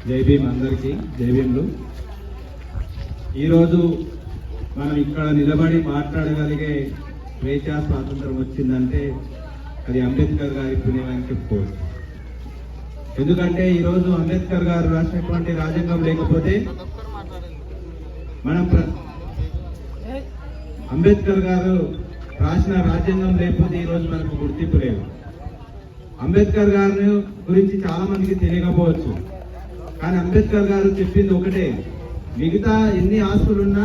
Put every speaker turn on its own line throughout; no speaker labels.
జై భీమ్ అందరికీ జై భీమ్లు. ఈరోజు మనం ఇక్కడ నిలబడి మాట్లాడగలిగే స్వేచ్ఛా స్వాతంత్రం వచ్చిందంటే అది అంబేద్కర్ గారి పుణ్యమని చెప్పుకోవచ్చు. ఎందుకంటే ఈరోజు అంబేద్కర్ గారు రాసినటువంటి రాజ్యాంగం లేకపోతే మనం అంబేద్కర్ గారు రాసిన రాజ్యాంగం లేకపోతే ఈరోజు మనకు గుర్తింపు లేదు. అంబేద్కర్ గారి గురించి చాలా మందికి తెలియకపోవచ్చు, కానీ అంబేద్కర్ గారు చెప్పింది ఒకటే, మిగతా ఎన్ని ఆస్తులున్నా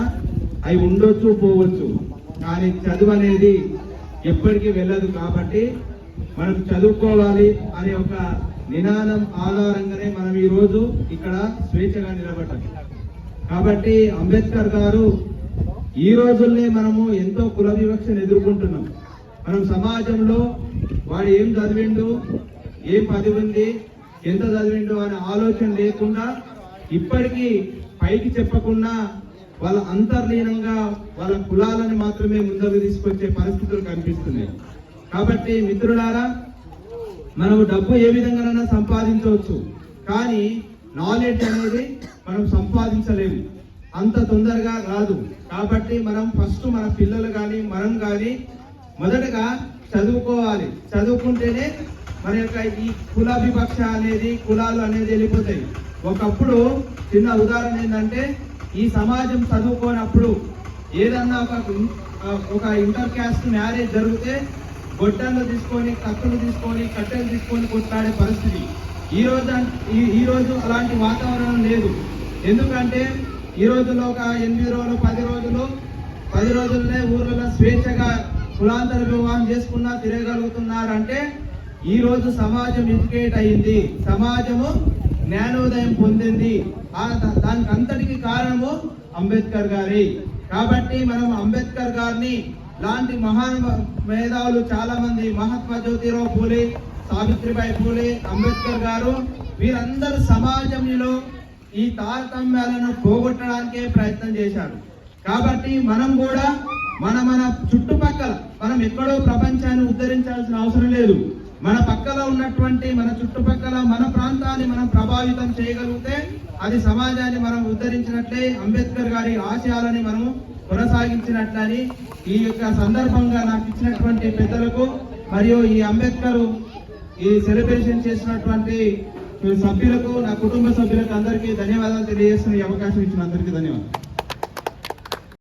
అవి ఉండొచ్చు పోవచ్చు, కానీ చదువు అనేది ఎప్పటికీ వెళ్ళదు. కాబట్టి మనం చదువుకోవాలి అనే ఒక నినాదం ఆధారంగానే మనం ఈరోజు ఇక్కడ స్వేచ్ఛగా నిలబడ్డాం. కాబట్టి అంబేద్కర్ గారు ఈ రోజుల్నే మనము ఎంతో కుల వివక్షను ఎదుర్కొంటున్నాం. మనం సమాజంలో వాడు ఏం చదివిండు, ఏం పదవి ఉంది, ఎంత చదివిండు అనే ఆలోచన లేకుండా ఇప్పటికీ పైకి చెప్పకుండా వాళ్ళ అంతర్లీనంగా వాళ్ళ కులాలను మాత్రమే ముందుకు తీసుకొచ్చే పరిస్థితులు కనిపిస్తున్నాయి. కాబట్టి మిత్రులారా, మనము డబ్బు ఏ విధంగానైనా సంపాదించవచ్చు, కానీ నాలెడ్జ్ అనేది మనం సంపాదించలేము, అంత తొందరగా రాదు. కాబట్టి మనం ఫస్ట్ మన పిల్లలు కానీ మనం కానీ మొదటగా చదువుకోవాలి. చదువుకుంటేనే మన యొక్క ఈ కుల వివక్ష అనేది, కులాలు అనేది వెళ్ళిపోతాయి. ఒకప్పుడు చిన్న ఉదాహరణ ఏంటంటే, ఈ సమాజం చదువుకోనప్పుడు ఏదన్నా ఒక ఇంటర్ క్యాస్ట్ మ్యారేజ్ జరిగితే గొడ్డళ్ళు తీసుకొని, కత్తులు తీసుకొని, కట్టెలు తీసుకొని కొట్లాడే పరిస్థితి. ఈ రోజు అలాంటి వాతావరణం లేదు. ఎందుకంటే ఈ రోజుల్లో ఒక 8 రోజులు 10 రోజులనే ఊర్లలో స్వేచ్ఛగా కులాంతర వివాహం చేసుకున్నా తిరగలుగుతున్నారంటే ఈ రోజు సమాజం ఎడ్యుకేట్ అయింది, సమాజము జ్ఞానోదయం పొందింది. దానికి అంతటికి కారణము అంబేద్కర్ గారి. కాబట్టి మనం అంబేద్కర్ గారిని లాంటి మహాన్ మేధావులు చాలా మంది, మహాత్మా జ్యోతిరావు పూలే, సావిత్రిబాయి పూలే, అంబేద్కర్ గారు, వీరందరూ సమాజంలో ఈ తారతమ్యాలను పోగొట్టడానికే ప్రయత్నం చేశారు. కాబట్టి మనం కూడా మన చుట్టుపక్కల, మనం ఎక్కడో ప్రపంచాన్ని ఉద్ధరించాల్సిన అవసరం లేదు. మన పక్కన ఉన్నటువంటి మన చుట్టుపక్కల మన ప్రాంతాన్ని మనం ప్రభావితం చేయగలిగితే అది సమాజాన్ని మనం ఉద్ధరించినట్లే, అంబేద్కర్ గారి ఆశయాలని మనము కొనసాగించినట్లని ఈ యొక్క సందర్భంగా నాకు ఇచ్చినటువంటి పెద్దలకు మరియు ఈ అంబేద్కర్ ఈ సెలబ్రేషన్ చేసినటువంటి సభ్యులకు, నా కుటుంబ సభ్యులకు అందరికీ ధన్యవాదాలు తెలియజేస్తున్న ఈ అవకాశం ఇచ్చిన అందరికీ ధన్యవాదాలు.